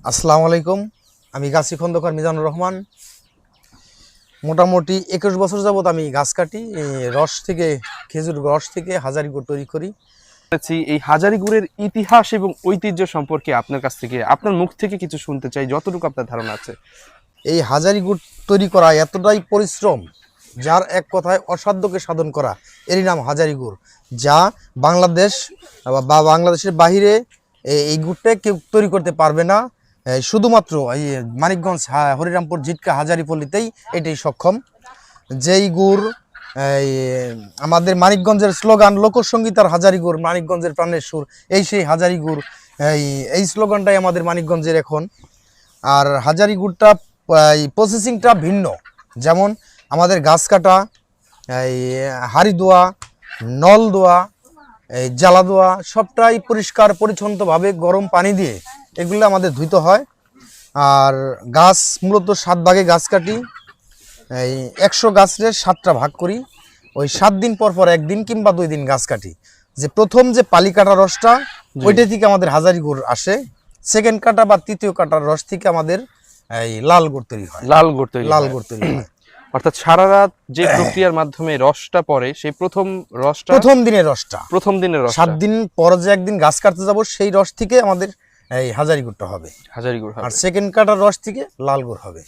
আসসালামু আলাইকুম। আমি গাছি খন্দকার মিজানুর রহমান। মোটামুটি 21 বছর যাবত আমি গাছ কাটি। রস থেকে, খেজুর রস থেকে হাজারি গুড় তৈরি করি। এই হাজারি গুড়ের ইতিহাস এবং ঐতিহ্য সম্পর্কে আপনার কাছ থেকে, আপনার মুখ থেকে কিছু শুনতে চাই, যতটুকু আপনার ধারণা আছে। এই হাজারি গুড় তৈরি করা এতটাই পরিশ্রম, যার এক কথায় অসাধ্যকে সাধন করা, এরই নাম হাজারি গুড়। যা বাংলাদেশ বা বাংলাদেশের বাহিরে এই গুড়টা কেউ তৈরি করতে পারবে না। শুধুমাত্র এই মানিকগঞ্জ, হরিরামপুর, জিটকা, হাজারিপল্লিতেই এটাই সক্ষম। যেই গুড় এই আমাদের মানিকগঞ্জের স্লোগান, লোকসঙ্গীত আর হাজারি গুড়, মানিকগঞ্জের প্রাণের সুর, সেই হাজারি গুড়। এই স্লোগানটাই আমাদের মানিকগঞ্জের এখন। আর হাজারি গুড়টা প্রসেসিংটা ভিন্ন। যেমন আমাদের গাছ কাটা, এই হাড়ি দোয়া, নল দোয়া, এই জ্বালা দোয়া, সবটাই পরিষ্কার পরিচ্ছন্নভাবে গরম পানি দিয়ে এগুলো আমাদের ধুইতে হয়। আর গাছ মূলত 7 ভাগে গাছ কাটি। এই 100 গাছের 7টা ভাগ করি। ওই 7 দিন পর পর 1 দিন কিংবা 2 দিন গাছ কাটি। যে প্রথম যে পালি কাটা রসটা, ওইটা থেকে আমাদের হাজারি গুড় আসে। সেকেন্ড কাটা বা তৃতীয় কাটার রস থেকে আমাদের এই লাল গুড় তৈরি হয়। লাল গুড় তৈরি হয়। অর্থাৎ সারা রাত যে প্রক্রিয়ার মাধ্যমে রসটা পড়ে, সেই প্রথম দিনের রসটা 7 দিন পর যে একদিন গাছ কাটতে যাব, সেই রস থেকে আমাদের এই হাজারি গুড়টা হবে। হাজারি গুড় আর সেকেন্ড কাটার রস থেকে লাল গুড় হবে।